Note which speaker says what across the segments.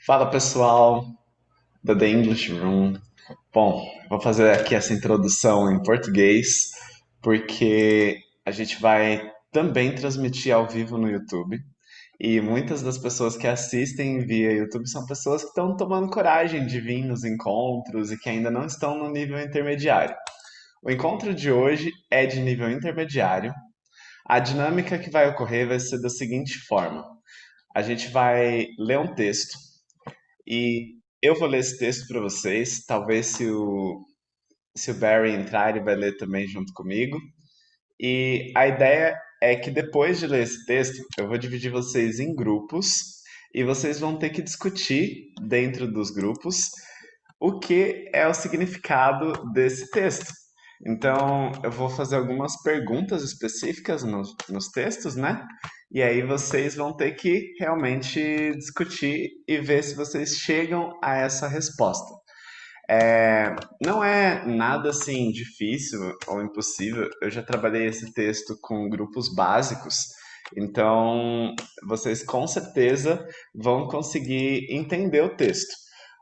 Speaker 1: Fala pessoal da The English Room. Bom, vou fazer aqui essa introdução em português porque a gente vai também transmitir ao vivo no YouTube e muitas das pessoas que assistem via YouTube são pessoas que estão tomando coragem de vir nos encontros e que ainda não estão no nível intermediário. O encontro de hoje é de nível intermediário. A dinâmica que vai ocorrer vai ser da seguinte forma: a gente vai ler um texto e eu vou ler esse texto para vocês. Talvez se o Barry entrar, ele vai ler também junto comigo. E a ideia é que depois de ler esse texto, eu vou dividir vocês em grupos e vocês vão ter que discutir dentro dos grupos o que é o significado desse texto. Então, eu vou fazer algumas perguntas específicas nos textos, né? E aí vocês vão ter que realmente discutir e ver se vocês chegam a essa resposta. Não é nada assim difícil ou impossível. Eu já trabalhei esse texto com grupos básicos, então vocês com certeza vão conseguir entender o texto.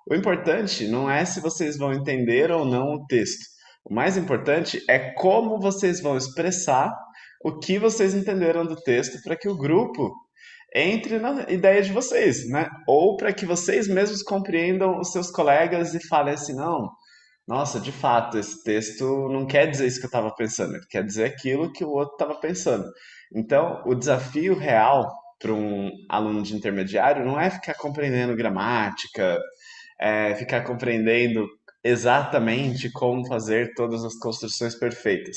Speaker 1: O importante não é se vocês vão entender ou não o texto. O mais importante é como vocês vão expressar o que vocês entenderam do texto para que o grupo entre na ideia de vocês, né? Ou para que vocês mesmos compreendam os seus colegas e falem assim, não, nossa, de fato, esse texto não quer dizer isso que eu estava pensando, ele quer dizer aquilo que o outro estava pensando. Então, o desafio real para um aluno de intermediário não é ficar compreendendo gramática, ficar compreendendo exatamente como fazer todas as construções perfeitas.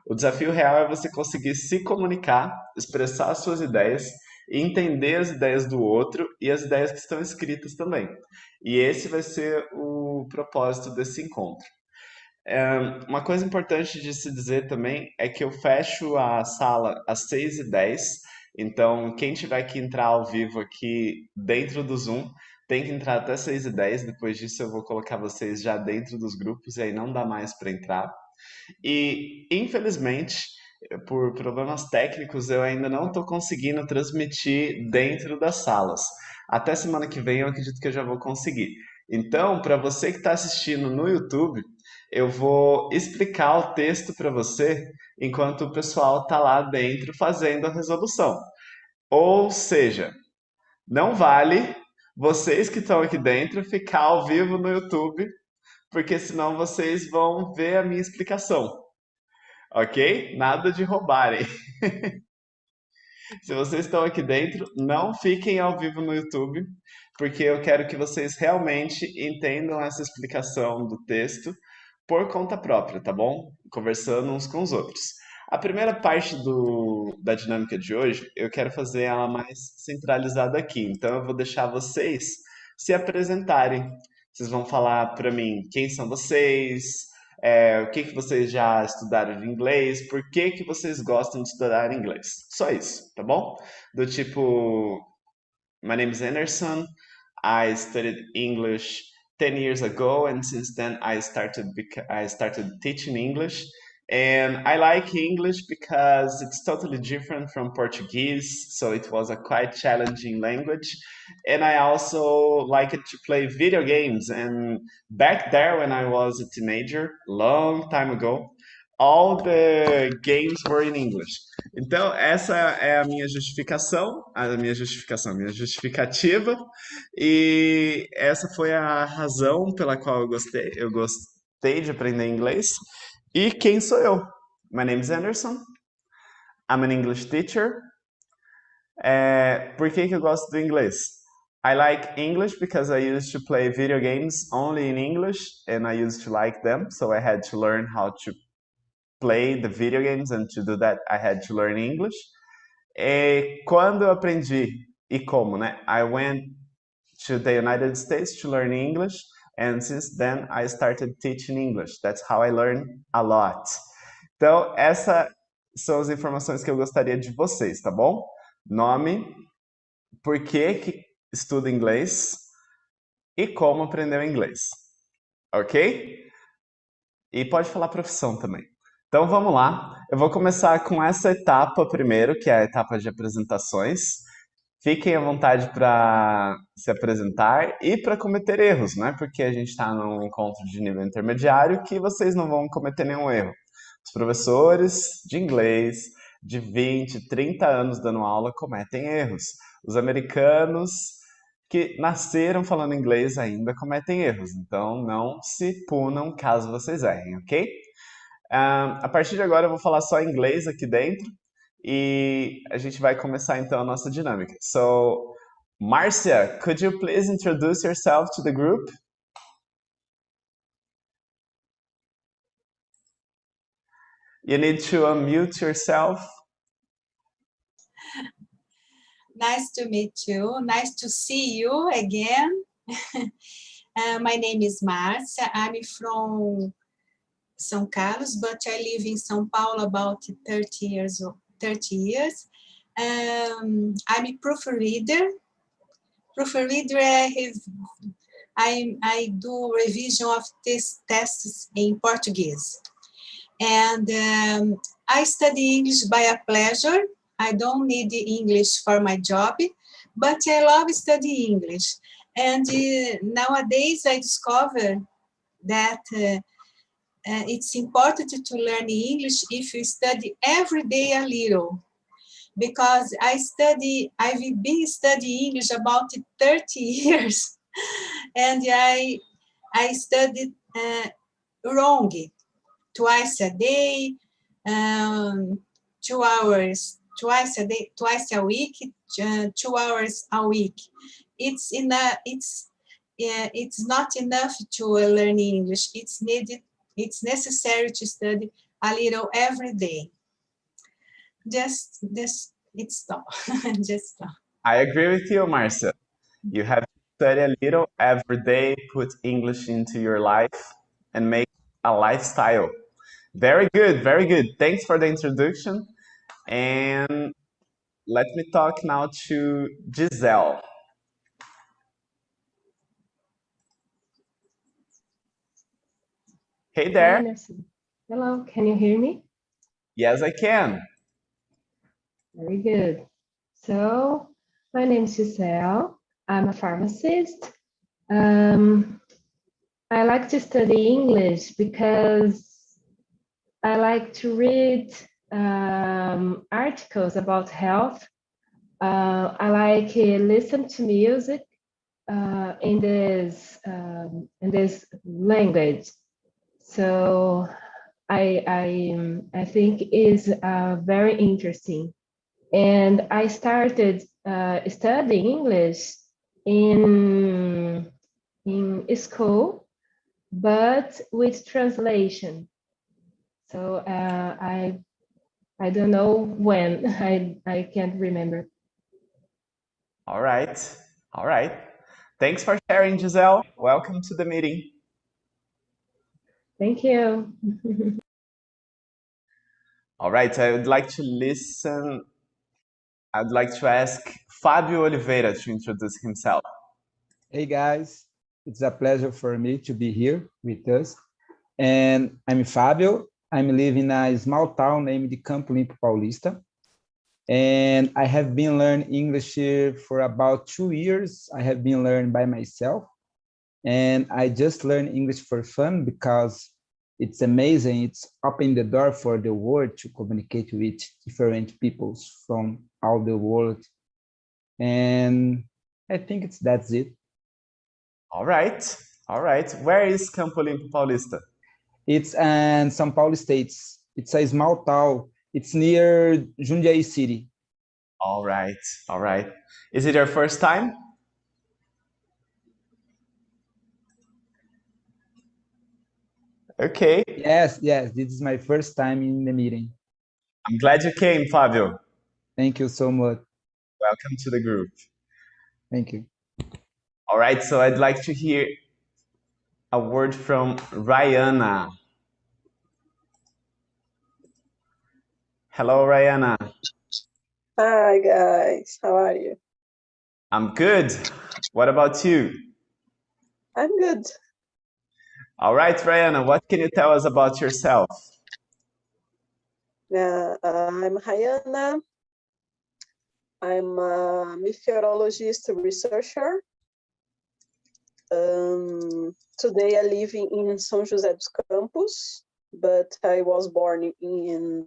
Speaker 1: O desafio real é você conseguir se comunicar, expressar as suas ideias e entender as ideias do outro e as ideias que estão escritas também. E esse vai ser o propósito desse encontro. Uma coisa importante de se dizer também é que eu fecho a sala às 6h10. Então, quem tiver que entrar ao vivo aqui dentro do Zoom tem que entrar até 6h10. Depois disso, eu vou colocar vocês já dentro dos grupos e aí não dá mais para entrar. E, infelizmente, por problemas técnicos, eu ainda não estou conseguindo transmitir dentro das salas. Até semana que vem eu acredito que eu já vou conseguir. Então, para você que está assistindo no YouTube, eu vou explicar o texto para você enquanto o pessoal está lá dentro fazendo a resolução. Ou seja, não vale vocês que estão aqui dentro ficar ao vivo no YouTube, porque senão vocês vão ver a minha explicação, ok? Nada de roubarem. Se vocês estão aqui dentro, não fiquem ao vivo no YouTube, porque eu quero que vocês realmente entendam essa explicação do texto por conta própria, tá bom? Conversando uns com os outros. A primeira parte da dinâmica de hoje, eu quero fazer ela mais centralizada aqui. Então, eu vou deixar vocês se apresentarem. Vocês vão falar para mim quem são vocês, o que que vocês já estudaram de inglês, por que que vocês gostam de estudar inglês. Só isso, tá bom? Do tipo, my name is Anderson. I studied English 10 years ago, and since then I started teaching English. And I like English because it's totally different from Portuguese, so it was a quite challenging language. And I also like it to play video games. And back there, when I was a teenager, long time ago, all the games were in English. Então, essa é a minha justificação, a minha justificativa, e essa foi a razão pela qual eu gostei de aprender inglês. E quem sou eu? My name is Anderson. I'm an English teacher. Por que que eu gosto do inglês? I like English because I used to play video games only in English, and I used to like them, so I had to learn how to play the video games, and to do that I had to learn English. E quando eu aprendi e como, né? I went to the United States to learn English, and since then I started teaching English. That's how I learned a lot. Então, essas são as informações que eu gostaria de vocês, tá bom? Nome, por que estuda inglês e como aprendeu inglês, ok? E pode falar profissão também. Então vamos lá, eu vou começar com essa etapa primeiro, que é a etapa de apresentações. Fiquem à vontade para se apresentar e para cometer erros, não é porque a gente está num encontro de nível intermediário que vocês não vão cometer nenhum erro. Os professores de inglês de 20, 30 anos dando aula cometem erros. Os americanos que nasceram falando inglês ainda cometem erros. Então não se punam caso vocês errem, ok? A partir de agora eu vou falar só inglês aqui dentro e a gente vai começar então a nossa dinâmica. So, Márcia, could you please introduce yourself to the group? You need to unmute yourself.
Speaker 2: Nice to meet you. Nice to see you again. My name is Márcia. I'm from São Carlos, but I live in São Paulo about 30 years. I'm a proofreader. I do revision of tests in Portuguese. And I study English by a pleasure. I don't need English for my job, but I love studying English. And nowadays I discover that it's important to learn English if you study every day a little. Because I've been studying English about 30 years, and I studied wrong, twice a day, 2 hours twice a day, twice a week, 2 hours a week. It's not enough to learn English. It's necessary to study a little every day. Just it's all. Just all.
Speaker 1: I agree with you, Márcia. You have to study a little every day, put English into your life, and make a lifestyle. Very good, very good. Thanks for the introduction. And let me talk now to Gisele. Hey
Speaker 3: Hi,
Speaker 1: there.
Speaker 3: Nelson. Hello, can you hear me?
Speaker 1: Yes, I can.
Speaker 3: Very good. So, my name is Gisele. I'm a pharmacist. I like to study English because I like to read articles about health. I like listen to music in this language. So I think is very interesting. And I started studying English in school, but with translation. So I don't know when. I can't remember.
Speaker 1: All right. All right. Thanks for sharing, Gisele. Welcome to the meeting.
Speaker 3: Thank you.
Speaker 1: All right. I'd like to ask Fábio Oliveira to introduce himself.
Speaker 4: Hey guys, it's a pleasure for me to be here with us. And I'm Fábio. I'm living in a small town named Campo Limpo Paulista. And I have been learning English here for about 2 years. I have been learning by myself. And I just learned English for fun because it's amazing. It's opening the door for the world to communicate with different peoples from all the world. And I think that's it.
Speaker 1: All right. All right. Where is Campo Limpo Paulista?
Speaker 4: It's in São Paulo States. It's a small town. It's near Jundiaí City.
Speaker 1: All right. All right. Is it your first time? Okay.
Speaker 4: Yes, this is my first time in the meeting.
Speaker 1: I'm glad you came, Fábio.
Speaker 4: Thank you so much.
Speaker 1: Welcome to the group.
Speaker 4: Thank you.
Speaker 1: All right, so I'd like to hear a word from Rihanna. Hello, Rihanna.
Speaker 5: Hi guys, how are you?
Speaker 1: I'm good. What about you?
Speaker 5: I'm good.
Speaker 1: All right, Rihanna, what can you tell us about yourself?
Speaker 5: I'm Rihanna. I'm a meteorologist researcher. Today I live in São José dos Campos, but I was born in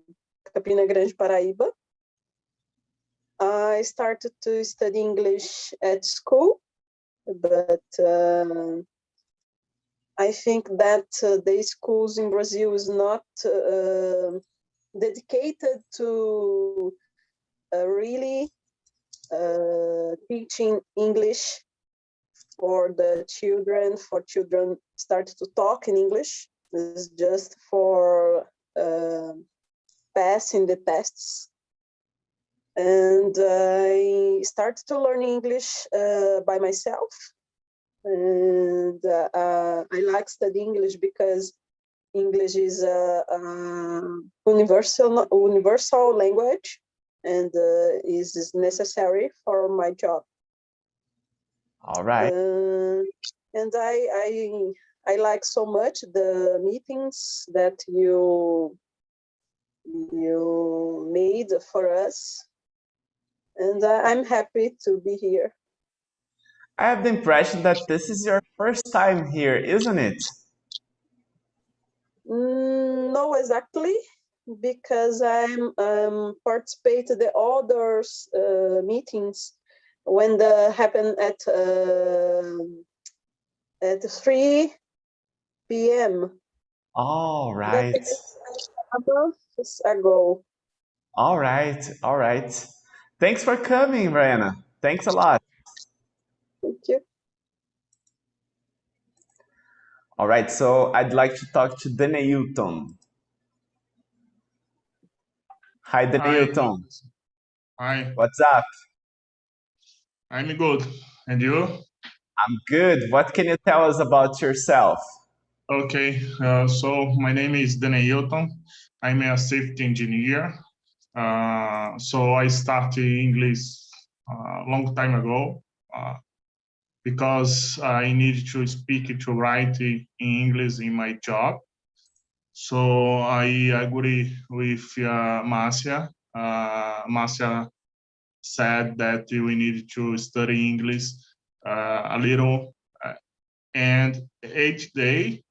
Speaker 5: Campina Grande, Paraíba. I started to study English at school, but I think that the schools in Brazil is not dedicated to really teaching English for children start to talk in English. It's just for passing the tests. And I started to learn English by myself. And I like studying English because English is a universal language and is necessary for my job.
Speaker 1: All right.
Speaker 5: And I like so much the meetings that you made for us, and I'm happy to be here.
Speaker 1: I have the impression that this is your first time here, isn't it?
Speaker 5: No, exactly, because I'm participated the others meetings when they happen at 3 p.m.
Speaker 1: All
Speaker 5: That
Speaker 1: right.
Speaker 5: is a month ago.
Speaker 1: All right. All right. Thanks for coming, Brianna. Thanks a lot.
Speaker 5: Thank you.
Speaker 1: All right, so I'd like to talk to Deneilton. Hi,
Speaker 6: Hi,
Speaker 1: Deneilton.
Speaker 6: hi.
Speaker 1: What's up?
Speaker 6: I'm good. And you?
Speaker 1: I'm good. What can you tell us about yourself?
Speaker 6: Okay. So my name is Deneilton. I'm a safety engineer. So I started English a long time ago because I need to speak to write in English in my job. So I agree with Márcia. Márcia said that we need to study English a little and each day,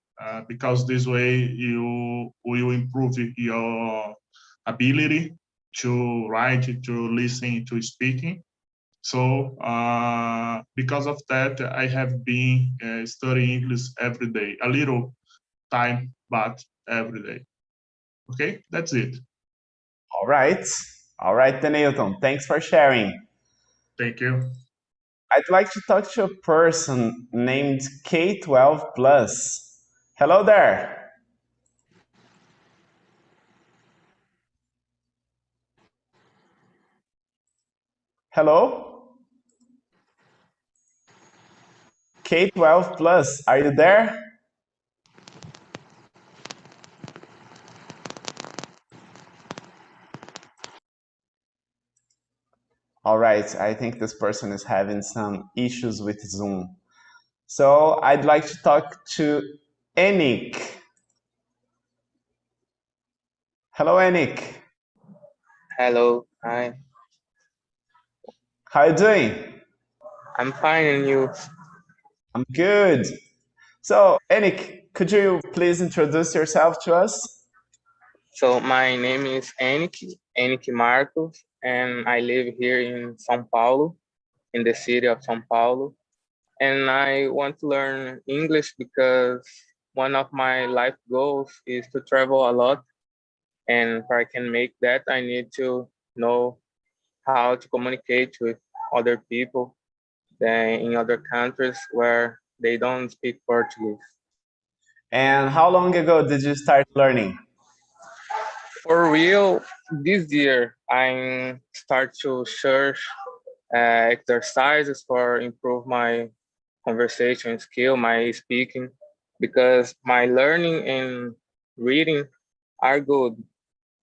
Speaker 6: because this way you will improve your ability to write, to listen, to speaking. So because of that, I have been studying English every day, a little time, but every day. Okay, that's it.
Speaker 1: All right. All right, Deneilton. Thanks for sharing.
Speaker 6: Thank you.
Speaker 1: I'd like to talk to a person named K12 Plus. Hello there. Hello? K12 Plus, are you there? All right, I think this person is having some issues with Zoom. So I'd like to talk to Enik. Hello, Enik.
Speaker 7: Hello, hi.
Speaker 1: How are you doing?
Speaker 7: I'm fine, and you?
Speaker 1: I'm good. So, Enik, could you please introduce yourself to us?
Speaker 7: So my name is Enik Marcos, and I live here in São Paulo, in the city of São Paulo. And I want to learn English because one of my life goals is to travel a lot. And for I can make that, I need to know how to communicate with other people in other countries where they don't speak Portuguese.
Speaker 1: And how long ago did you start learning?
Speaker 7: For real, this year I start to search exercises for improve my conversation skill, my speaking, because my learning and reading are good,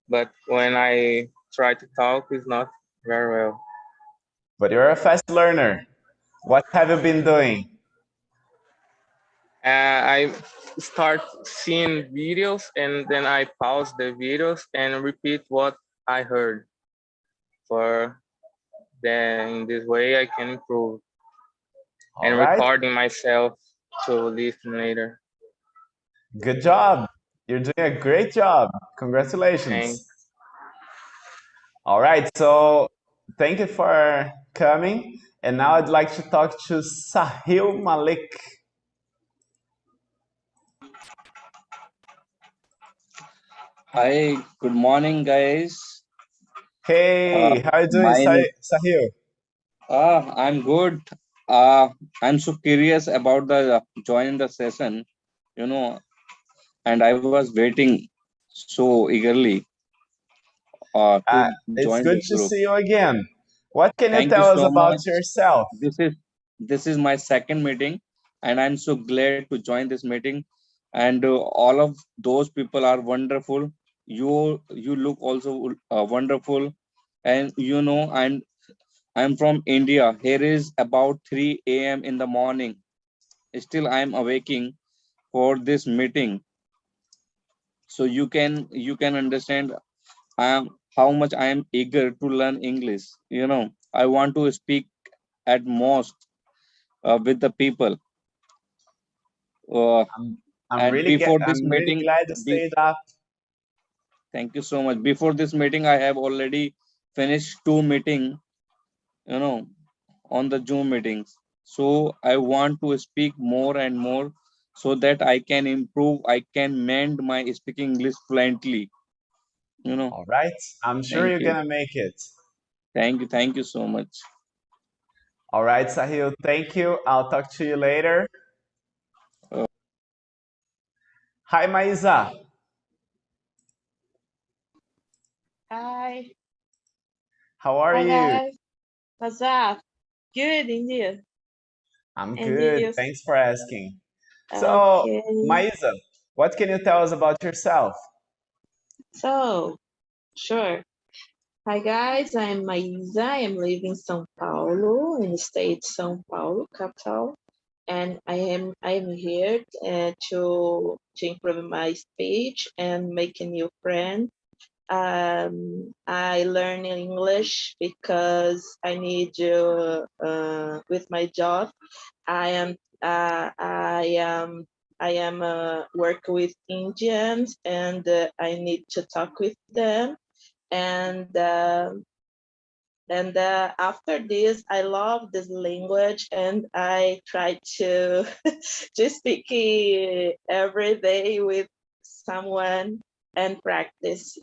Speaker 7: but when I try to talk, it's not very well.
Speaker 1: But you're a fast learner. What have you been doing?
Speaker 7: I start seeing videos and then I pause the videos and repeat what I heard for Then in this way I can improve and
Speaker 1: All right.
Speaker 7: recording myself to listen later.
Speaker 1: Good job. You're doing a great job. Congratulations.
Speaker 7: Thanks.
Speaker 1: All right. So thank you for coming. And now I'd like to talk to Sahil Malik.
Speaker 8: Hi, good morning, guys.
Speaker 1: Hey, how are you doing,
Speaker 8: My name,
Speaker 1: Sahil?
Speaker 8: I'm good. I'm so curious about the joining the session, you know, and I was waiting so eagerly to
Speaker 1: It's
Speaker 8: join
Speaker 1: good
Speaker 8: this
Speaker 1: to
Speaker 8: group.
Speaker 1: see you again. What can you
Speaker 8: Thank you
Speaker 1: tell us
Speaker 8: so
Speaker 1: about
Speaker 8: much.
Speaker 1: yourself?
Speaker 8: This is my second meeting, and I'm so glad to join this meeting. And all of those people are wonderful. You look also wonderful, and I'm from India. Here is about 3 a.m. in the morning. Still, I'm awaking for this meeting. So you can understand how much I am eager to learn English. I want to speak at most with the people. Uh,
Speaker 1: I'm
Speaker 8: and
Speaker 1: really
Speaker 8: before this
Speaker 1: I'm really
Speaker 8: meeting,
Speaker 1: glad you stayed up.
Speaker 8: thank you so much. Before this meeting, I have already finished 2 meeting. You know, on the Zoom meetings. So I want to speak more and more so that I can improve, I can mend my speaking English fluently.
Speaker 1: All right. I'm sure
Speaker 8: Thank
Speaker 1: you're
Speaker 8: you.
Speaker 1: gonna make it.
Speaker 8: Thank you so much.
Speaker 1: All right, Sahil, thank you. I'll talk to you later.
Speaker 8: Uh,
Speaker 1: Hi, Maisa.
Speaker 9: Hi.
Speaker 1: How are
Speaker 9: Hi
Speaker 1: you?
Speaker 9: guys. What's up? Good indeed.
Speaker 1: I'm
Speaker 9: And
Speaker 1: good.
Speaker 9: you?
Speaker 1: Thanks for asking. So,
Speaker 9: Okay.
Speaker 1: Maisa, what can you tell us about yourself?
Speaker 9: So, sure. Hi guys, I'm Maísa. I'm living in São Paulo, in the state São Paulo, capital. And I am here to improve my speech and make a new friend. I learn English because I need to with my job. I am I am work with Indians, and I need to talk with them. And after this, I love this language, and I try to to speak every day with someone and practice.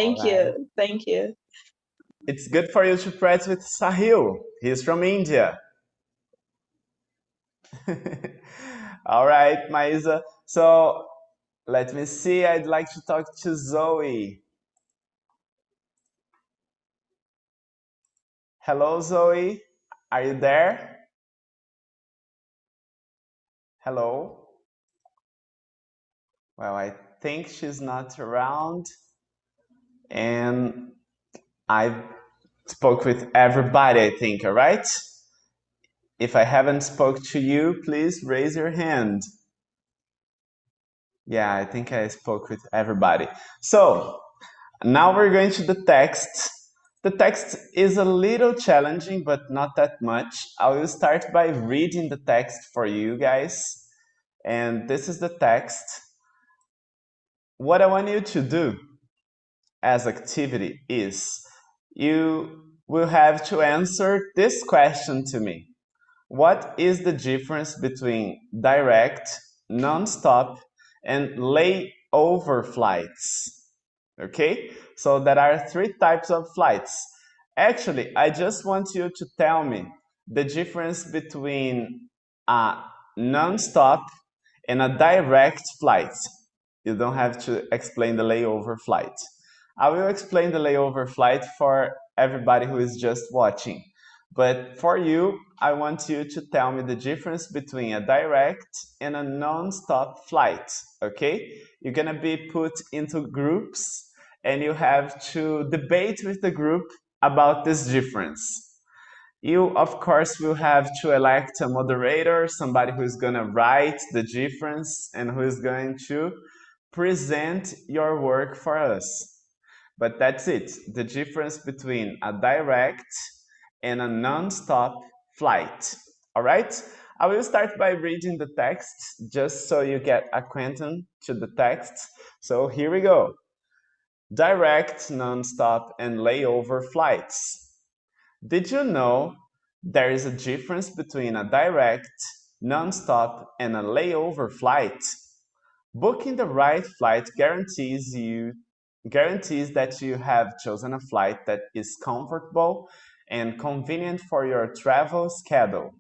Speaker 1: All right.
Speaker 9: Thank you.
Speaker 1: It's good for you to practice with Sahil. He's from India. All right, Maisa. So, let me see. I'd like to talk to Zoe. Hello, Zoe. Are you there? Hello? Well, I think she's not around. And I spoke with everybody, I think, all right? If I haven't spoke to you, please raise your hand. Yeah, I think I spoke with everybody. So, now we're going to the text. The text is a little challenging, but not that much. I will start by reading the text for you guys. And this is the text. What I want you to do as activity is you will have to answer this question to me. What is the difference between direct, non-stop, and layover flights? Okay, so there are 3 types of flights. Actually, I just want you to tell me the difference between a non-stop and a direct flight. You don't have to explain the layover flight. I will explain the layover flight for everybody who is just watching. But for you, I want you to tell me the difference between a direct and a non-stop flight, okay? You're gonna be put into groups and you have to debate with the group about this difference. You, of course, will have to elect a moderator, somebody who is gonna write the difference and who is going to present your work for us. But that's it, the difference between a direct and a non-stop flight. All right? I will start by reading the text just so you get acquainted to the text. So here we go. Direct, non-stop, and layover flights. Did you know there is a difference between a direct, non-stop, and a layover flight? Booking the right flight guarantees that you have chosen a flight that is comfortable and convenient for your travel schedule.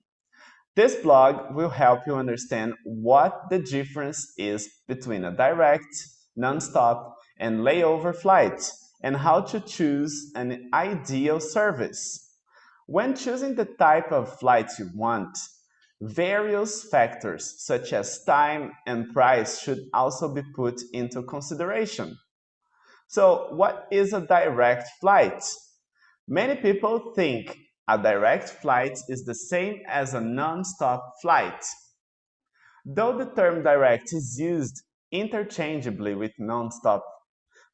Speaker 1: This blog will help you understand what the difference is between a direct, non-stop, and layover flight, and how to choose an ideal service. When choosing the type of flights you want, various factors such as time and price should also be put into consideration. So, what is a direct flight? Many people think a direct flight is the same as a non-stop flight. Though the term direct is used interchangeably with non-stop.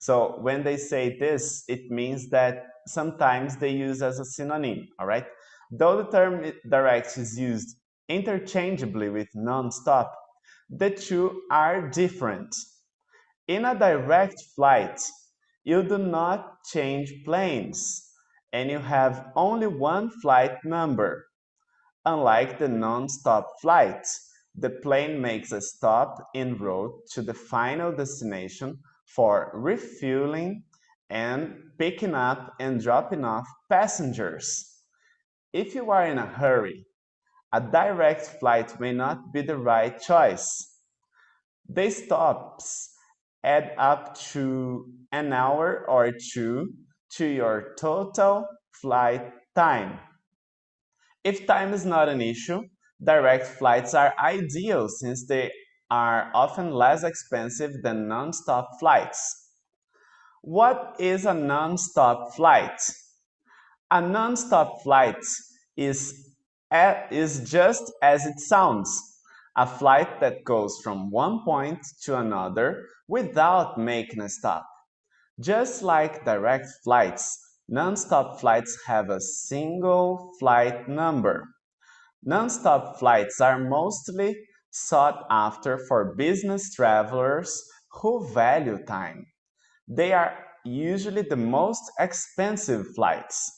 Speaker 1: So when they say this, it means that sometimes they use as a synonym, all right? Though the term direct is used interchangeably with non-stop, the two are different. In a direct flight, you do not change planes, and you have only one flight number. Unlike the non-stop flight, the plane makes a stop en route to the final destination for refueling and picking up and dropping off passengers. If you are in a hurry, a direct flight may not be the right choice. The stops add up to an hour or two to your total flight time. If time is not an issue, direct flights are ideal since they are often less expensive than non-stop flights. What is a non-stop flight? A non-stop flight is just as it sounds, a flight that goes from one point to another without making a stop. Just like direct flights, non-stop flights have a single flight number. Non-stop flights are mostly sought after for business travelers who value time. They are usually the most expensive flights.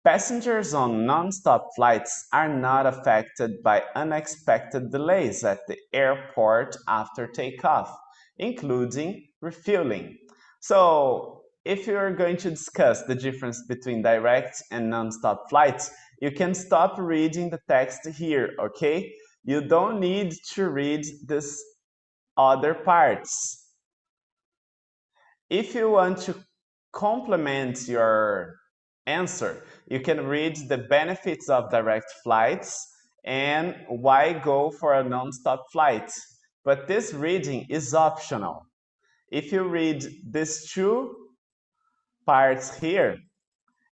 Speaker 1: Passengers on non-stop flights are not affected by unexpected delays at the airport after takeoff, including refueling. So, if you're going to discuss the difference between direct and non-stop flights, you can stop reading the text here, okay? You don't need to read this other parts. If you want to complement your answer, you can read the benefits of direct flights and why go for a non-stop flight. But this reading is optional. If you read these two parts here,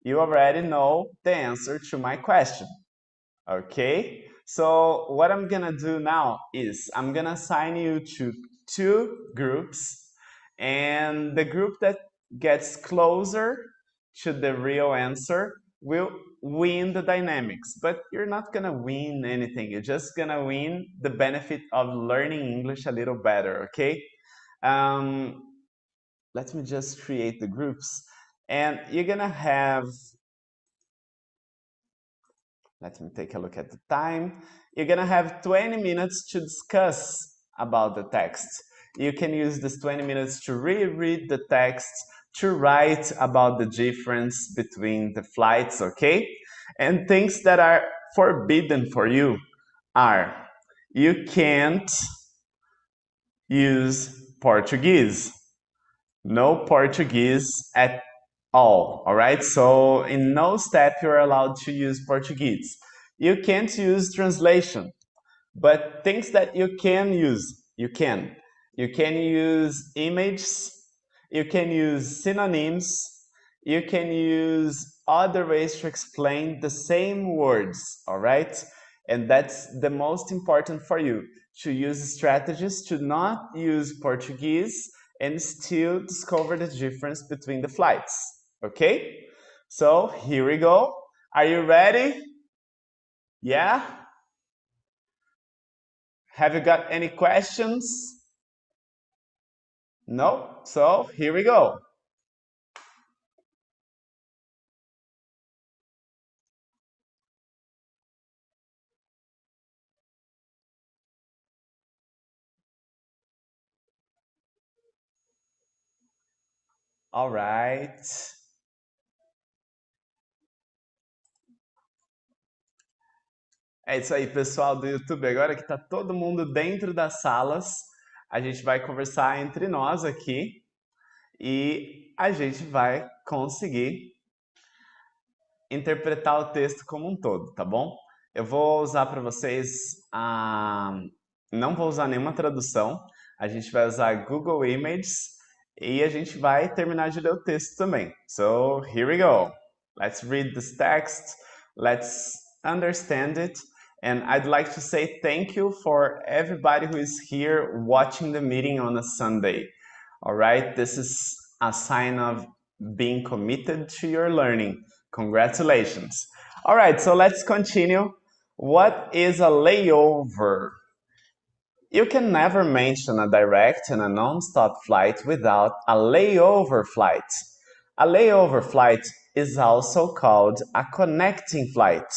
Speaker 1: you already know the answer to my question. Okay? So what I'm gonna do now is I'm gonna assign you to two groups, and the group that gets closer to the real answer will win the dynamics. But you're not gonna win anything. You're just gonna win the benefit of learning English a little better, okay? Let me just create the groups. And you're gonna have, let me take a look at the time. You're gonna have 20 minutes to discuss about the text. You can use this 20 minutes to reread the text, to write about the difference between the flights, okay? And things that are forbidden for you are, you can't use Portuguese. No Portuguese at all right? So in no step you're allowed to use Portuguese. You can't use translation, but things that you can use, you can. You can use images, you can use synonyms, you can use other ways to explain the same words, all right? And that's the most important for you, to use strategies to not use Portuguese and still discover the difference between the flights, okay? So here we go. Are you ready? Yeah? Have you got any questions? No? So here we go. All right. É isso aí, pessoal do YouTube. Agora que tá todo mundo dentro das salas, a gente vai conversar entre nós aqui e a gente vai conseguir interpretar o texto como um todo, tá bom? Eu vou usar para vocês não vou usar nenhuma tradução, a gente vai usar Google Images e a gente vai terminar de ler o texto também. So, here we go. Let's read this text, let's understand it, and I'd like to say thank you for everybody who is here watching the meeting on a Sunday. All right, this is a sign of being committed to your learning. Congratulations. All right, so let's continue. What is a layover? You can never mention a direct and a non-stop flight without a layover flight. A layover flight is also called a connecting flight.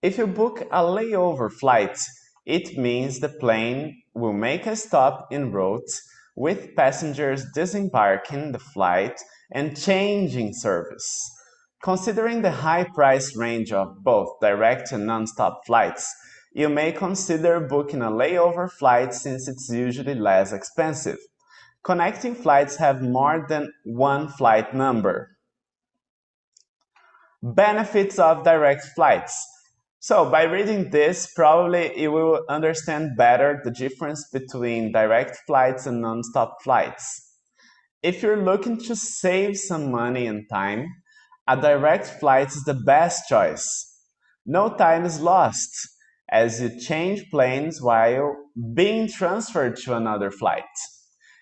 Speaker 1: If you book a layover flight, it means the plane will make a stop en route with passengers disembarking the flight and changing service. Considering the high price range of both direct and non-stop flights, you may consider booking a layover flight since it's usually less expensive. Connecting flights have more than one flight number. Benefits of direct flights. So by reading this, probably you will understand better the difference between direct flights and non-stop flights. If you're looking to save some money and time, a direct flight is the best choice. No time is lost, as you change planes while being transferred to another flight.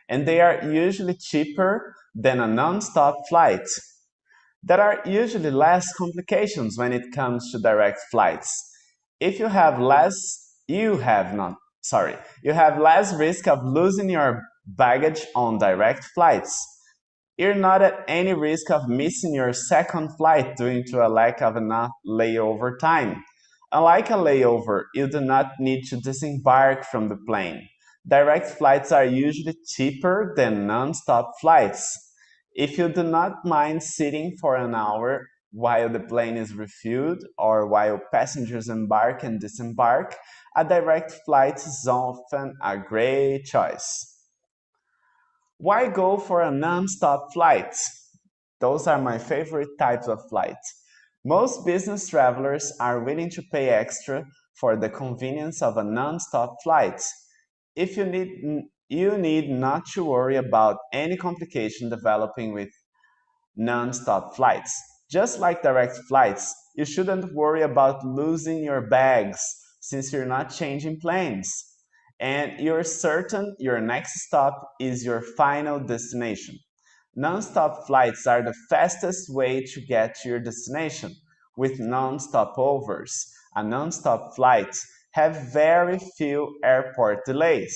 Speaker 1: And they are usually cheaper than a non-stop flight. There are usually less complications when it comes to direct flights. If you have less risk of losing your baggage on direct flights. You're not at any risk of missing your second flight due to a lack of enough layover time. Unlike a layover, you do not need to disembark from the plane. Direct flights are usually cheaper than non-stop flights. If you do not mind sitting for an hour while the plane is refueled or while passengers embark and disembark, a direct flight is often a great choice. Why go for a non-stop flight? Those are my favorite types of flights. Most business travelers are willing to pay extra for the convenience of a non-stop flight. If you need not to worry about any complication developing with non-stop flights. Just like direct flights, you shouldn't worry about losing your bags since you're not changing planes. And you're certain your next stop is your final destination. Non-stop flights are the fastest way to get to your destination with non-stop overs. A non-stop flight have very few airport delays.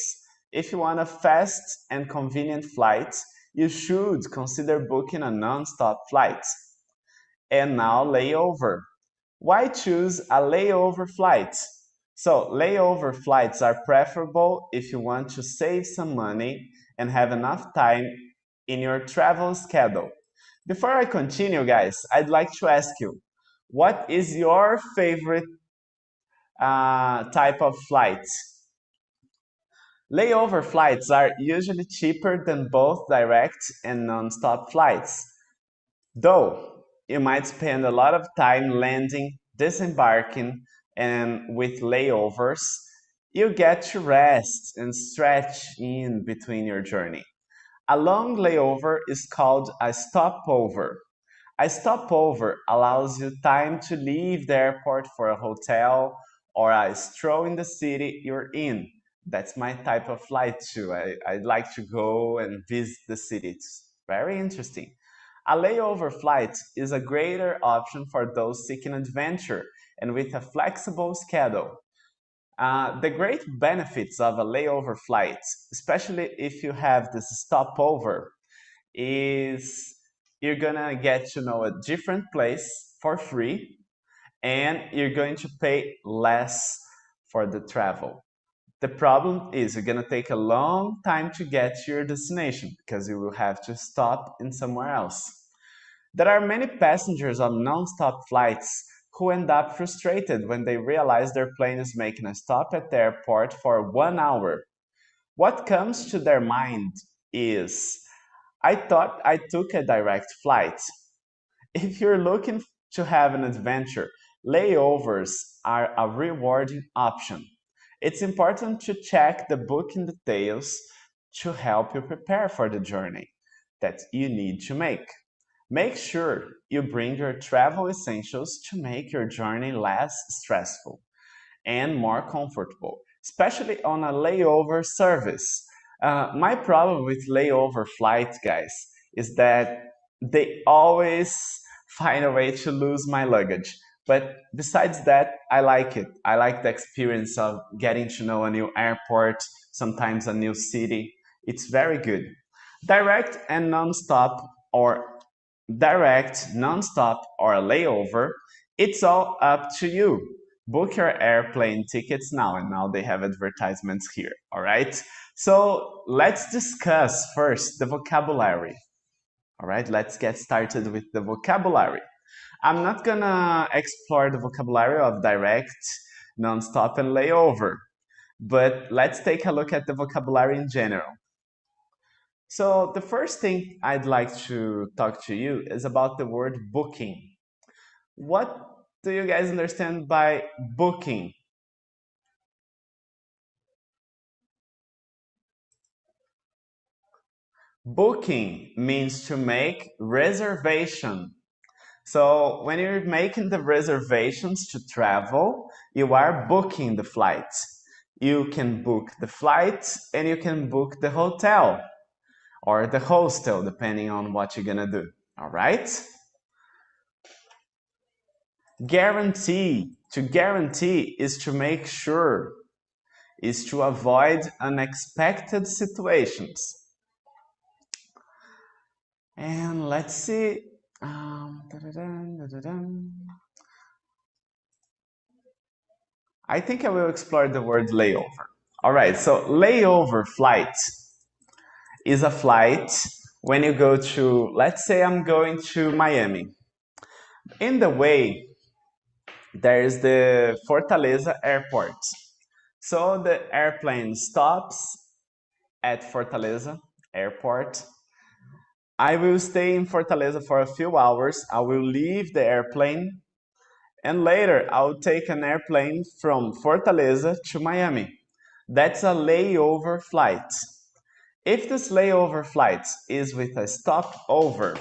Speaker 1: If you want a fast and convenient flight, you should consider booking a non-stop flight. And now layover. Why choose a layover flight? So layover flights are preferable if you want to save some money and have enough time in your travel schedule. Before I continue, guys, I'd like to ask you, what is your favorite type of flight? Layover flights are usually cheaper than both direct and non-stop flights. Though you might spend a lot of time landing, disembarking, and with layovers, you get to rest and stretch in between your journey. A long layover is called a stopover. A stopover allows you time to leave the airport for a hotel or a stroll in the city you're in. That's my type of flight too. I like to go and visit the city. It's very interesting. A layover flight is a greater option for those seeking adventure and with a flexible schedule. The great benefits of a layover flight, especially if you have this stopover, is you're gonna get to know a different place for free and you're going to pay less for the travel. The problem is you're gonna take a long time to get to your destination because you will have to stop in somewhere else. There are many passengers on non-stop flights who end up frustrated when they realize their plane is making a stop at the airport for 1 hour. What comes to their mind is, I thought I took a direct flight. If you're looking to have an adventure, layovers are a rewarding option. It's important to check the booking details to help you prepare for the journey that you need to make. Make sure you bring your travel essentials to make your journey less stressful and more comfortable, especially on a layover service. My problem with layover flights, guys, is that they always find a way to lose my luggage. But besides that, I like it. I like the experience of getting to know a new airport, sometimes a new city. It's very good. Direct and non-stop or direct, non-stop, or a layover, it's all up to you. Book your airplane tickets now, and now they have advertisements here, all right? So let's discuss first the vocabulary. All right, let's get started with the vocabulary. I'm not gonna explore the vocabulary of direct, non-stop, and layover, but let's take a look at the vocabulary in general. So the first thing I'd like to talk to you is about the word booking. What do you guys understand by booking? Booking means to make reservation. So when you're making the reservations to travel, you are booking the flight. You can book the flight and you can book the hotel or the hostel, depending on what you're gonna do, all right? Guarantee. To guarantee is to make sure, is to avoid unexpected situations. And let's see. I think I will explore the word layover. All right, so layover flight is a flight when you go to, let's say I'm going to Miami. In the way, there's the Fortaleza airport. So the airplane stops at Fortaleza airport. I will stay in Fortaleza for a few hours. I will leave the airplane and later I'll take an airplane from Fortaleza to Miami. That's a layover flight. If this layover flight is with a stopover,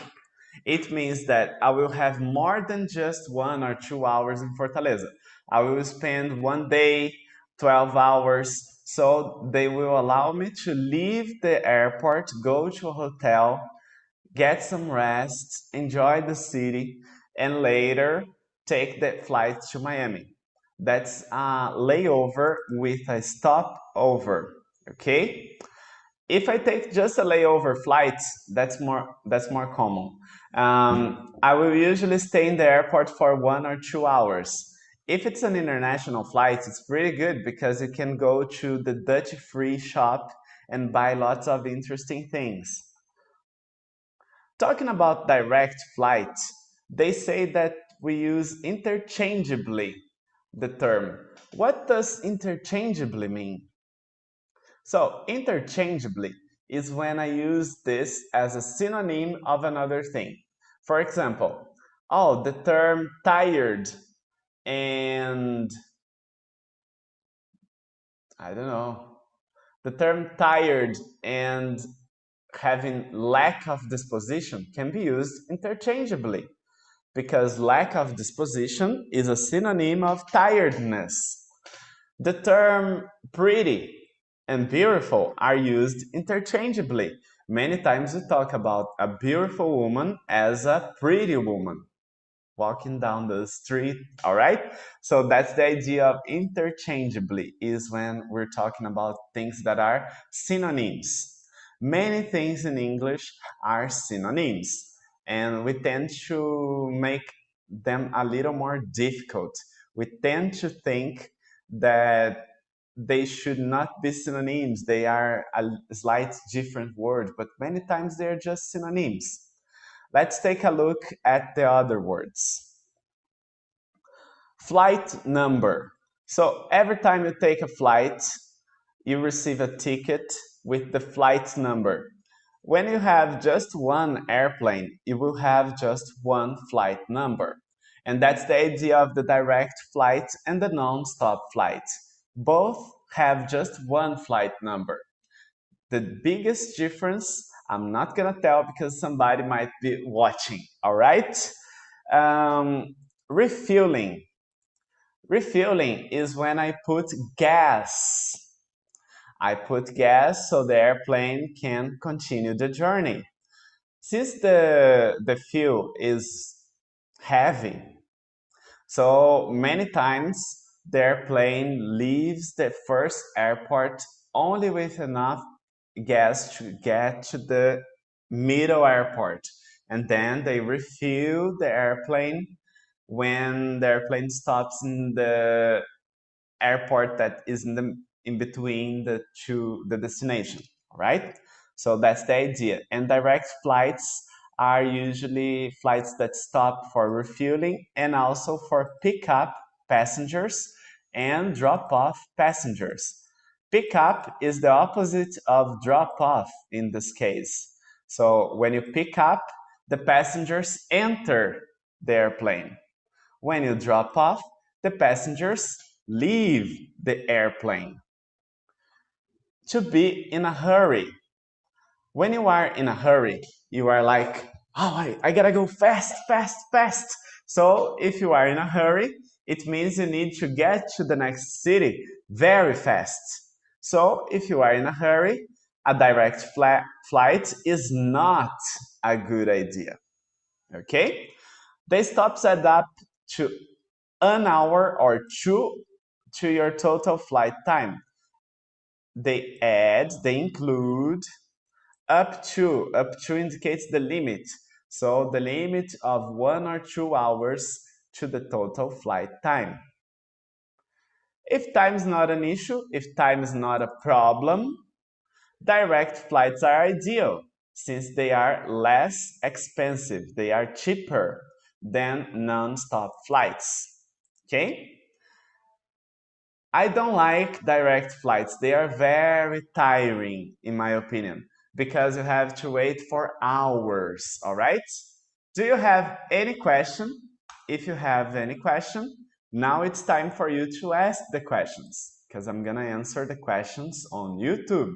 Speaker 1: it means that I will have more than just 1 or 2 hours in Fortaleza. I will spend 1 day, 12 hours, so they will allow me to leave the airport, go to a hotel, get some rest, enjoy the city, and later take the flight to Miami. That's a layover with a stopover, okay? If I take just a layover flight, that's more common. I will usually stay in the airport for 1 or 2 hours. If it's an international flight, it's pretty good because you can go to the duty-free shop and buy lots of interesting things. Talking about direct flight, they say that we use interchangeably the term. What does interchangeably mean? So interchangeably is when I use this as a synonym of another thing. For example, oh, the term tired and I don't know. The term tired and having lack of disposition can be used interchangeably because lack of disposition is a synonym of tiredness. The term pretty and beautiful are used interchangeably. Many times we talk about a beautiful woman as a pretty woman walking down the street, all right? So that's the idea of interchangeably, is when we're talking about things that are synonyms. Many things in English are synonyms, and we tend to make them a little more difficult. We tend to think that they should not be synonyms. They are a slight different word, but many times they're just synonyms. Let's take a look at the other words. Flight number. So every time you take a flight, you receive a ticket with the flight number. When you have just one airplane, you will have just one flight number. And that's the idea of the direct flight and the non-stop flight. Both have just one flight number. The biggest difference, I'm not gonna tell because somebody might be watching, all right? Refueling. Refueling is when I put gas. I put gas so the airplane can continue the journey. Since the fuel is heavy, so many times the airplane leaves the first airport only with enough gas to get to the middle airport, and then they refuel the airplane when the airplane stops in the airport that is in between the destination, all right? So that's the idea. And direct flights are usually flights that stop for refueling and also for pick up passengers and drop off passengers. Pick up is the opposite of drop off in this case. So when you pick up, the passengers enter the airplane. When you drop off, the passengers leave the airplane. To be in a hurry. When you are in a hurry, you are like, oh, I gotta go fast, fast, fast. So if you are in a hurry, it means you need to get to the next city very fast. So if you are in a hurry, a direct flight is not a good idea. Okay? The stops add up to an hour or two to your total flight time. They include up to indicates the limit. So the limit of 1 or 2 hours to the total flight time. If time is not an issue, if time is not a problem, direct flights are ideal since they are less expensive. They are cheaper than non-stop flights. Okay? I don't like direct flights. They are very tiring, in my opinion, because you have to wait for hours, all right? Do you have any question? If you have any question, now it's time for you to ask the questions, because I'm gonna answer the questions on YouTube.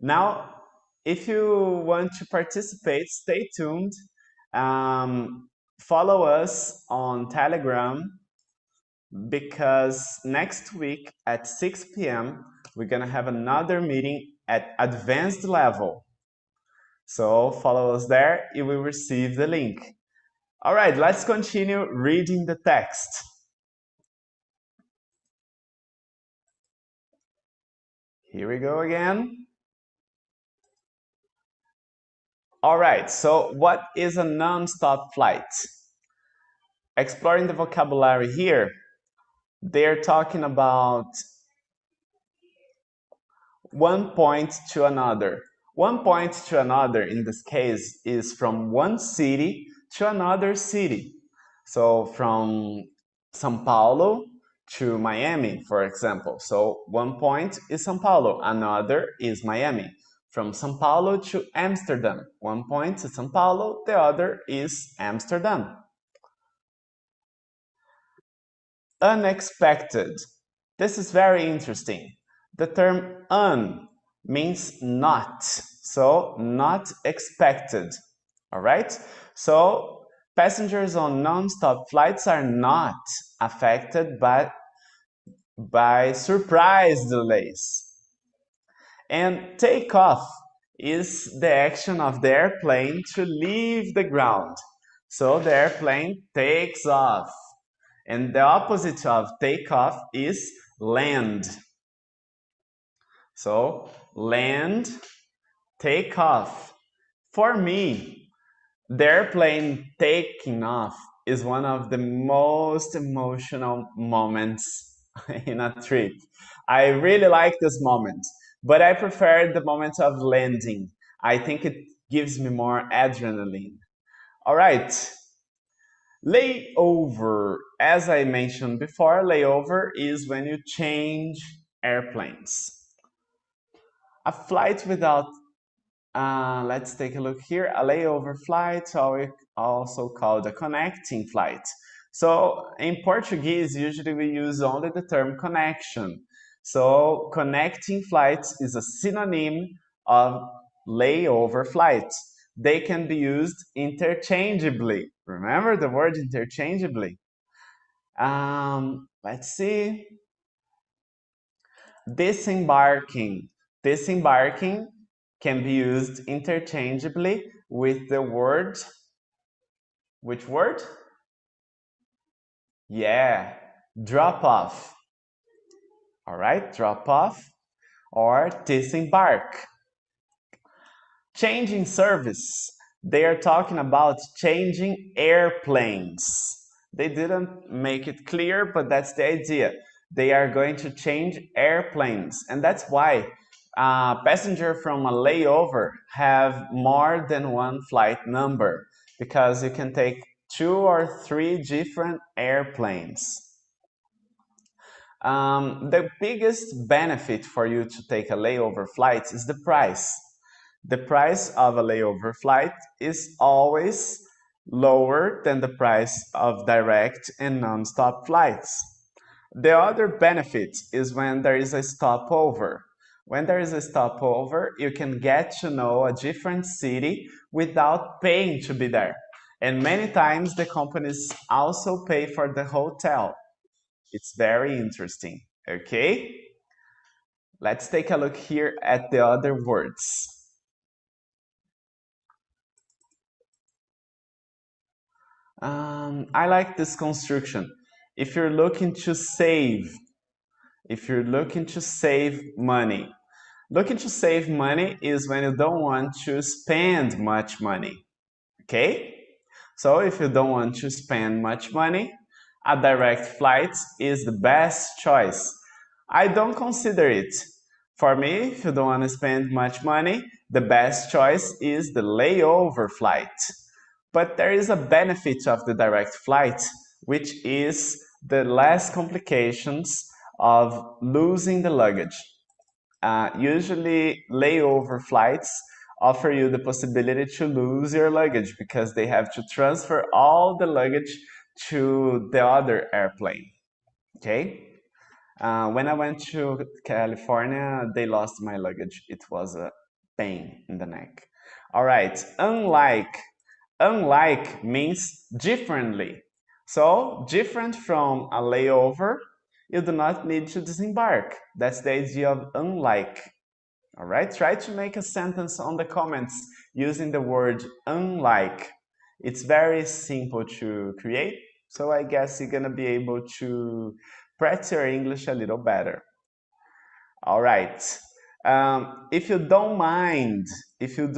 Speaker 1: Now, if you want to participate, stay tuned. Follow us on Telegram, because next week at 6 p.m. we're gonna have another meeting at advanced level. So follow us there, you will receive the link. All right, let's continue reading the text. Here we go again. All right, so what is a non-stop flight? Exploring the vocabulary here, they're talking about one point to another. One point to another in this case is from one city to another city. So from São Paulo to Miami, for example. So one point is São Paulo, another is Miami. From São Paulo to Amsterdam. One point is São Paulo, the other is Amsterdam. Unexpected. This is very interesting. The term un means not, so not expected, all right? So passengers on non-stop flights are not affected by by surprise delays. And take off is the action of the airplane to leave the ground. So the airplane takes off. And the opposite of take off is land. So land, take off. For me, the airplane taking off is one of the most emotional moments in a trip. I really like this moment, but I prefer the moment of landing. I think it gives me more adrenaline. All right. Layover. As I mentioned before, layover is when you change airplanes. A flight without, let's take a look here. A layover flight, also called a connecting flight. So in Portuguese, usually we use only the term connection. So connecting flights is a synonym of layover flight. They can be used interchangeably. Remember the word interchangeably? Let's see. Disembarking. Disembarking can be used interchangeably with the word, which word? Yeah, drop off. All right, drop off or disembark. Changing service. They are talking about changing airplanes. They didn't make it clear, but that's the idea. They are going to change airplanes, and that's why passengers from a layover have more than one flight number, because you can take 2 or 3 different airplanes. The biggest benefit for you to take a layover flight is the price. The price of a layover flight is always lower than the price of direct and non-stop flights. The other benefit is when there is a stopover. When there is a stopover, you can get to know a different city without paying to be there. And many times the companies also pay for the hotel. It's very interesting, okay? Let's take a look here at the other words. I like this construction. If you're looking to save, money. Looking to save money is when you don't want to spend much money, okay? So if you don't want to spend much money, a direct flight is the best choice. I don't consider it. For me, if you don't want to spend much money, the best choice is the layover flight. But there is a benefit of the direct flight, which is the less complications of losing the luggage. Usually, layover flights offer you the possibility to lose your luggage because they have to transfer all the luggage to the other airplane. Okay? When I went to California, they lost my luggage. It was a pain in the neck. All right, unlike. Unlike means differently. So, different from a layover, you do not need to disembark. That's the idea of unlike. All right, try to make a sentence on the comments using the word unlike. It's very simple to create, so I guess you're gonna be able to practice your English a little better. All right. If you do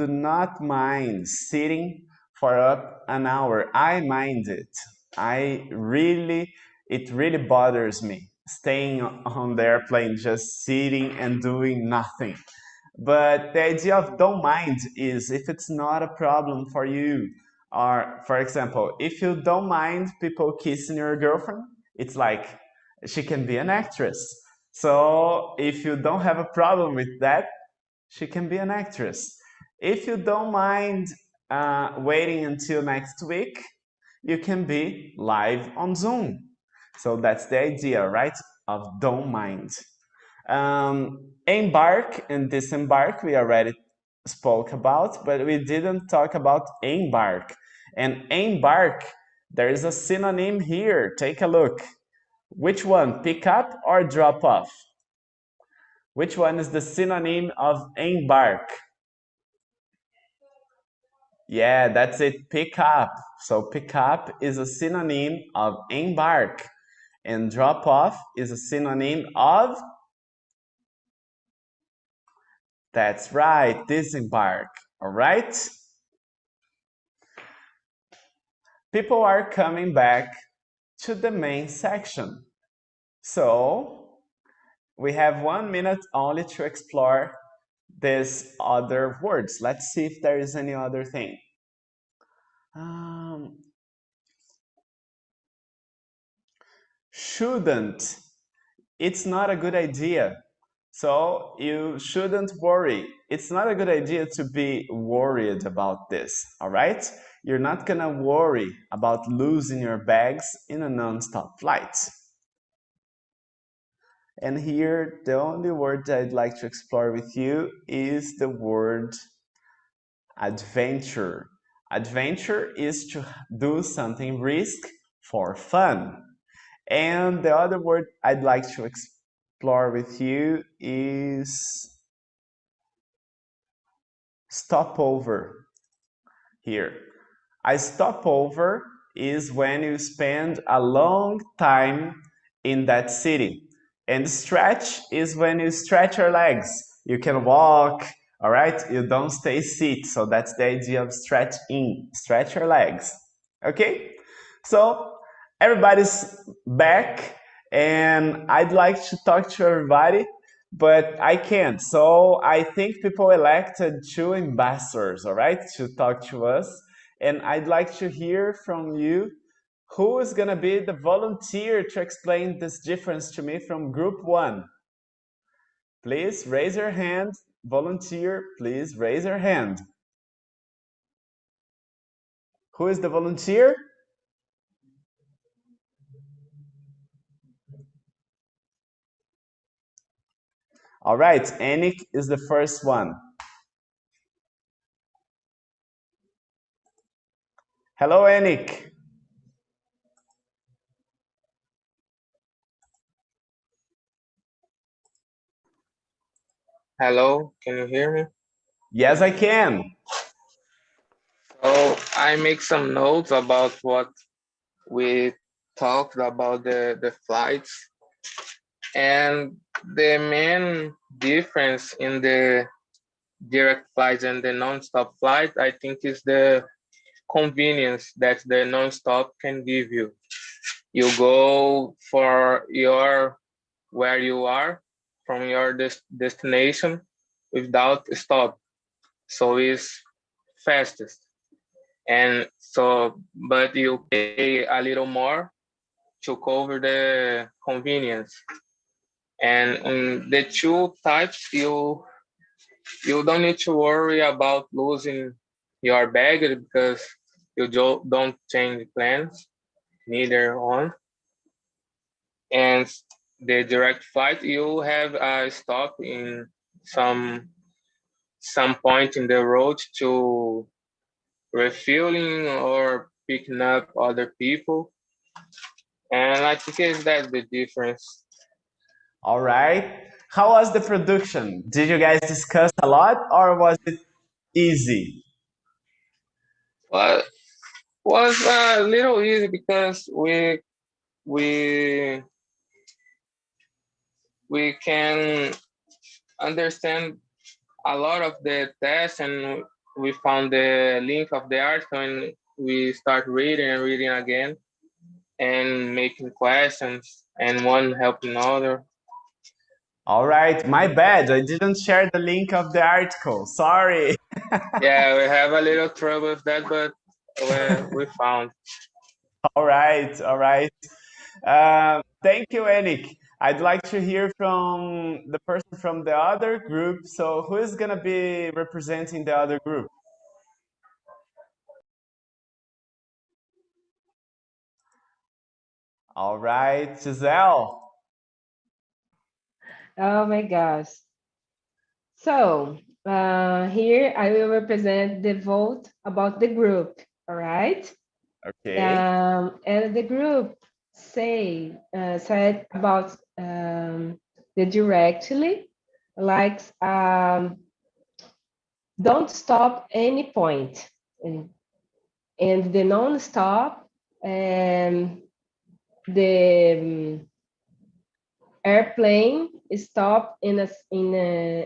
Speaker 1: not mind sitting for up an hour, I mind it. It really bothers me staying on the airplane just sitting and doing nothing. But the idea of don't mind is if it's not a problem for you, or for example, if you don't mind people kissing your girlfriend, it's like she can be an actress. So if you don't have a problem with that, she can be an actress. If you don't mind waiting until next week, you can be live on Zoom. So that's the idea, right? Of don't mind. Embark and disembark, we already spoke about, but we didn't talk about embark. And embark, there is a synonym here. Take a look. Which one, pick up or drop off? Which one is the synonym of embark? Yeah, that's it, pick up. So pick up is a synonym of embark, and drop off is a synonym of, that's right, disembark. All right? People are coming back to the main section. So we have 1 minute only to explore these other words. Let's see if there is any other thing. Shouldn't. It's not a good idea. So you shouldn't worry. It's not a good idea to be worried about this, all right? You're not gonna worry about losing your bags in a non-stop flight. And here, the only word I'd like to explore with you is the word adventure. Adventure is to do something risk for fun. And the other word I'd like to explore with you is stopover. Here, a stopover is when you spend a long time in that city. And stretch is when you stretch your legs. You can walk, all right? You don't stay sit. So that's the idea of stretching, stretch your legs. Okay? So everybody's back, and I'd like to talk to everybody, but I can't. So I think people elected 2 ambassadors, all right, to talk to us. And I'd like to hear from you. Who is going to be the volunteer to explain this difference to me from group 1? Please raise your hand. Volunteer, please raise your hand. Who is the volunteer? All right, Anik is the first one. Hello, Anik.
Speaker 7: Hello, can you hear me?
Speaker 1: Yes, I can.
Speaker 7: So I make some notes about what we talked about the flights, and the main difference in the direct flights and the non-stop flight, I think, is the convenience that the non-stop can give you. You go for where you are from your destination without stop, so it's fastest. And so, but you pay a little more to cover the convenience. And the 2 types, you don't need to worry about losing your baggage because you don't change plans, neither on. And the direct flight, you have a stop in some point in the road to refueling or picking up other people. And I think it's that the difference.
Speaker 1: All right. How was the production? Did you guys discuss a lot or was it easy?
Speaker 7: Well, was a little easy because we can understand a lot of the tests, and we found the link of the article and we start reading and reading again and making questions and one helping other.
Speaker 1: All right, my bad. I didn't share the link of the article. Sorry.
Speaker 7: Yeah, we have a little trouble with that, but we found.
Speaker 1: All right, all right. Thank you, Enik. I'd like to hear from the person from the other group. So who is going to be representing the other group? All right, Gisele.
Speaker 3: Oh my gosh. So here I will represent the vote about the group, all right?
Speaker 1: Okay.
Speaker 3: And the group said about the directly, like don't stop any point, and the non-stop, the airplane stop in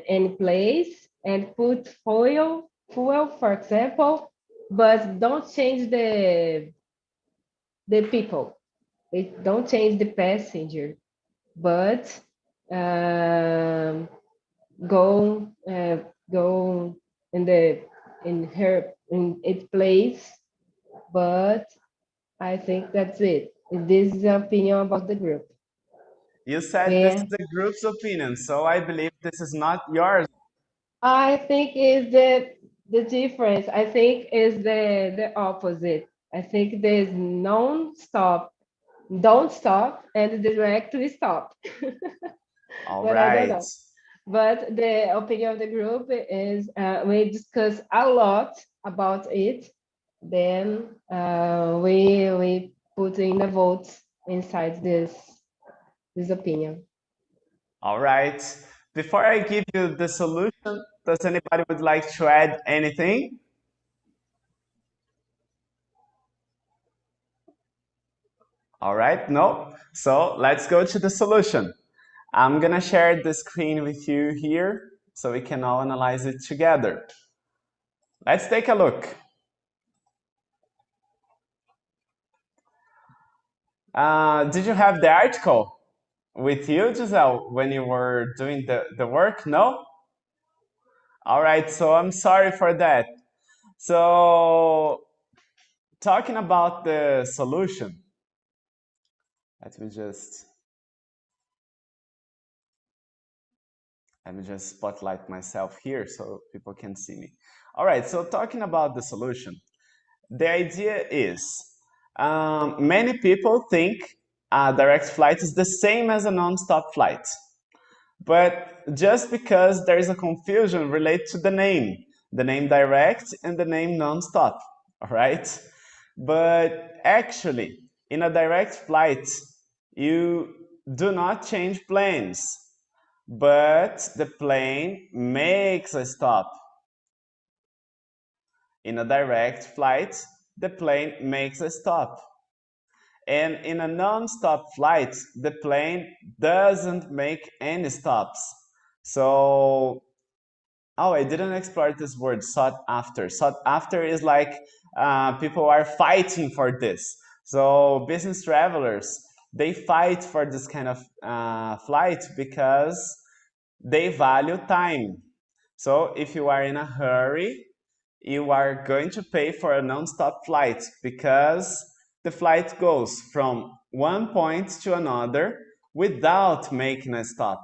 Speaker 3: any place and put fuel, for example, but don't change the people. It don't change the passenger, but go go in its place. But I think that's it. This is the opinion about the group.
Speaker 1: You said this
Speaker 3: Yeah.
Speaker 1: is the group's opinion, so I believe this is not yours.
Speaker 3: I think is the difference. I think is the opposite. I think there's non-stop, don't stop, and directly stop.
Speaker 1: All
Speaker 3: But I don't
Speaker 1: right.
Speaker 3: know. But the opinion of the group is we discuss a lot about it. Then we put in the votes inside this opinion.
Speaker 1: All right. Before I give you the solution, does anybody would like to add anything? All right, no. So let's go to the solution. I'm gonna share the screen with you here so we can all analyze it together. Let's take a look. Did you have the article with you, Giselle, when you were doing the work? No? All right, so I'm sorry for that. So talking about the solution, let me just spotlight myself here so people can see me. All right, so talking about the solution, the idea is many people think a direct flight is the same as a non-stop flight. But just because there is a confusion related to the name direct and the name non-stop, all right? But actually, in a direct flight, you do not change planes, but the plane makes a stop. In a direct flight, the plane makes a stop. And in a non-stop flight, the plane doesn't make any stops. So, oh, I didn't explore this word, sought after. Sought after is like people are fighting for this. So business travelers, they fight for this kind of flight because they value time. So if you are in a hurry, you are going to pay for a non-stop flight because the flight goes from one point to another without making a stop.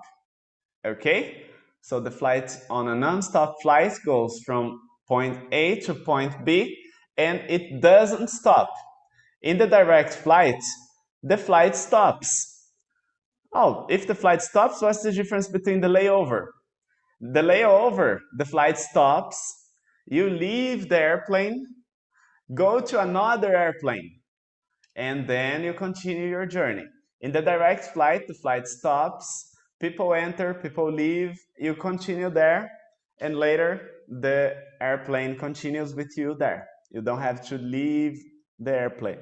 Speaker 1: Okay? So the flight on a non-stop flight goes from point A to point B and it doesn't stop. In the direct flight, the flight stops. Oh, if the flight stops, what's the difference between the layover? The layover, the flight stops, you leave the airplane, go to another airplane, and then you continue your journey. In the direct flight, the flight stops, people enter, people leave, you continue there, and later the airplane continues with you there. You don't have to leave the airplane.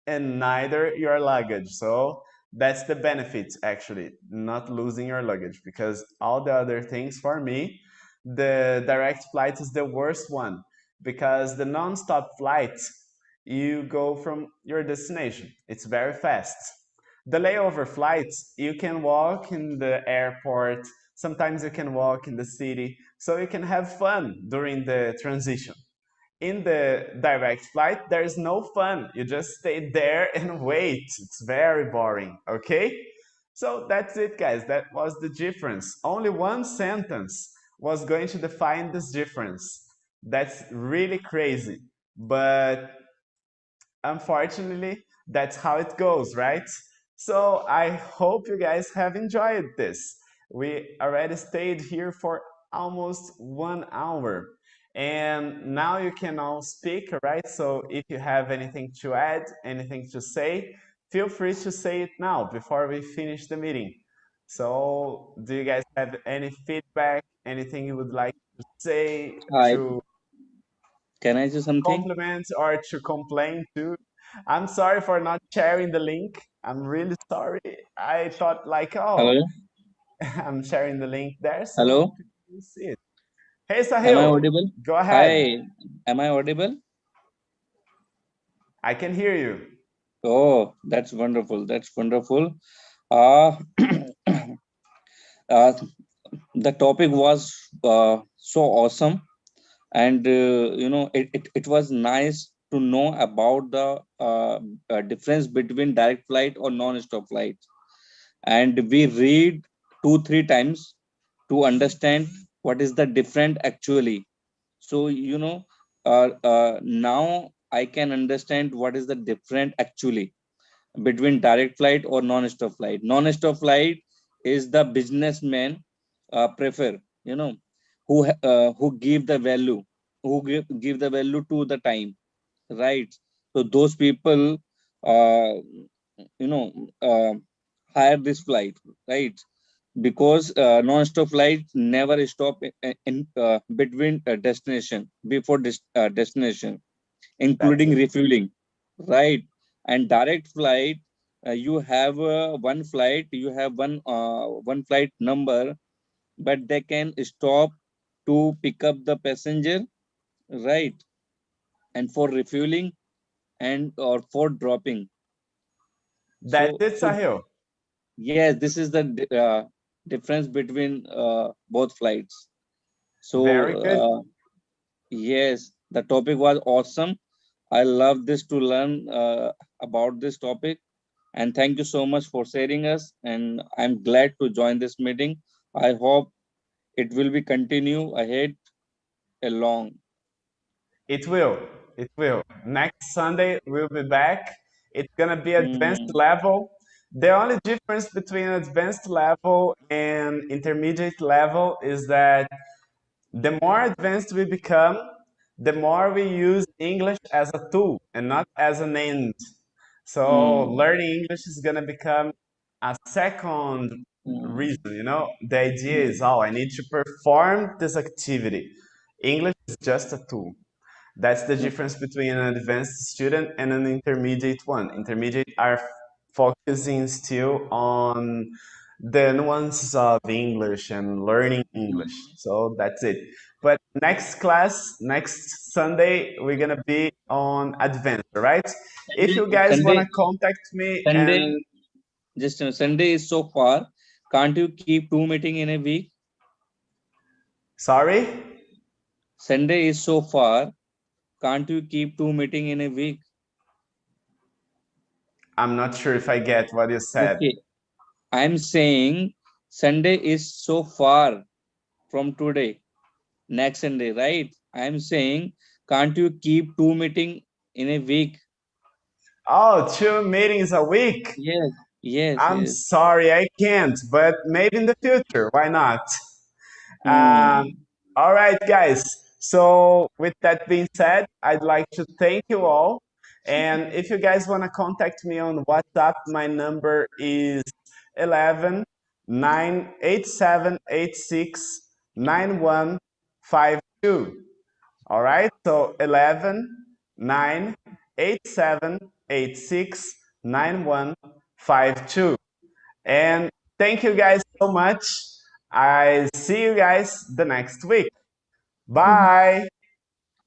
Speaker 1: And neither your luggage. So that's the benefit, actually, not losing your luggage, because all the other things, for me, the direct flight is the worst one, because the non-stop flight, you go from your destination. It's very fast. The layover flights, you can walk in the airport, sometimes you can walk in the city, so you can have fun during the transition. In the direct flight, there is no fun. You just stay there and wait. It's very boring, okay? So that's it, guys. That was the difference. Only one sentence was going to define this difference. That's really crazy. But unfortunately, that's how it goes, right? So I hope you guys have enjoyed this. We already stayed here for almost 1 hour. And now you can all speak, right? So if you have anything to add, anything to say, feel free to say it now before we finish the meeting. So, do you guys have any feedback, anything you would like to say,
Speaker 8: Hi,
Speaker 1: to
Speaker 8: can I say something?
Speaker 1: compliment or to complain too? I'm sorry for not sharing the link. I'm really sorry. I thought like, oh,
Speaker 8: Hello,
Speaker 1: I'm sharing the link there so
Speaker 8: hello.
Speaker 1: people can see it. Hey,
Speaker 8: Am I
Speaker 1: Sahil,
Speaker 8: audible?
Speaker 1: go ahead.
Speaker 8: Hi, am I audible?
Speaker 1: I can hear you.
Speaker 8: Oh, that's wonderful. That's wonderful. Uh, uh, the topic was so awesome, and it was nice to know about the difference between direct flight or non-stop flight. And we read 2-3 times to understand what is the different actually. So now I can understand what is the different actually between direct flight or non-stop flight. Non-stop flight is the businessman prefer, who give the value, give the value to the time, right? So those people, uh, you know, uh, hire this flight, right? Because non-stop flight never stop in between destination, before this destination,
Speaker 1: That's
Speaker 8: including
Speaker 1: it.
Speaker 8: refueling, right? And direct flight, you have one flight number, but they can stop to pick up the passenger, right? And for refueling and or for dropping.
Speaker 1: That's it,
Speaker 8: So
Speaker 1: Sahil.
Speaker 8: yes, this is the difference between both flights. So
Speaker 1: Very good.
Speaker 8: yes, the topic was awesome. I love this to learn about this topic, and thank you so much for sharing us. And I'm glad to join this meeting. I hope it will be continue ahead along.
Speaker 1: It will. It will. Next Sunday, we'll be back. It's going to be advanced
Speaker 8: Mm,
Speaker 1: level. The only difference between advanced level and intermediate level is that the more advanced we become, the more we use English as a tool and not as an end. So
Speaker 8: mm,
Speaker 1: learning English is going to become a second
Speaker 8: mm,
Speaker 1: reason, you know? The idea is,
Speaker 8: mm,
Speaker 1: oh, I need to perform this activity. English is just a tool. That's the
Speaker 8: mm,
Speaker 1: difference between an advanced student and an intermediate one. Intermediate are focusing still on the nuances of English and learning English.
Speaker 8: mm.
Speaker 1: So that's it. But next class, next Sunday, we're gonna be on advanced, right? If
Speaker 8: Sunday,
Speaker 1: you guys
Speaker 8: Sunday,
Speaker 1: wanna contact me
Speaker 8: Sunday,
Speaker 1: and
Speaker 8: just Sunday is so far. Can't you keep 2 meeting in a week?
Speaker 1: sorry,
Speaker 8: Sunday is so far. Can't you keep 2 meeting in a week?
Speaker 1: I'm not sure if I get what you said.
Speaker 8: Okay, I'm saying Sunday is so far from today, next Sunday, right? I'm saying, can't you keep 2 meeting in a week?
Speaker 1: Oh, 2 meetings a week.
Speaker 8: Yes, yes,
Speaker 1: I'm
Speaker 8: yes.
Speaker 1: sorry, I can't, but maybe in the future, why not? Um,
Speaker 8: Hmm.
Speaker 1: all right, guys. So, with that being said, I'd like to thank you all. And if you guys want to contact me on WhatsApp, my number is 11 98786 9152. All right, so 11 98786 9152. And thank you guys so much. I see you guys the next week. Bye.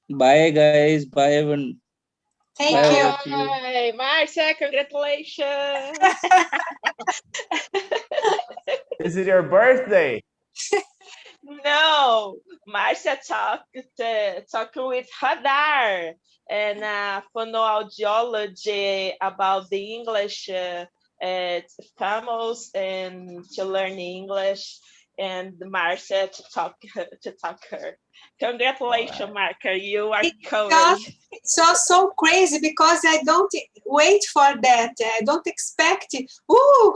Speaker 8: Bye, guys. Bye, everyone. Bye,
Speaker 2: Thank
Speaker 8: all
Speaker 2: you.
Speaker 8: of you.
Speaker 9: Bye, Márcia, congratulations.
Speaker 1: Is it your birthday?
Speaker 9: No, Márcia talked with Radar and phonoaudiology about the English famous and to learn English, and Márcia to talk her. Congratulations, Marca, you are covered.
Speaker 2: It's so crazy because I don't wait for that. I don't expect. Ooh,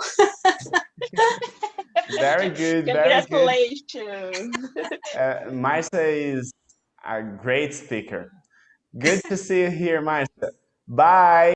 Speaker 1: Very good, very good.
Speaker 9: Congratulations.
Speaker 1: Marcia is a great speaker. Good to see you here, Marcia. Bye.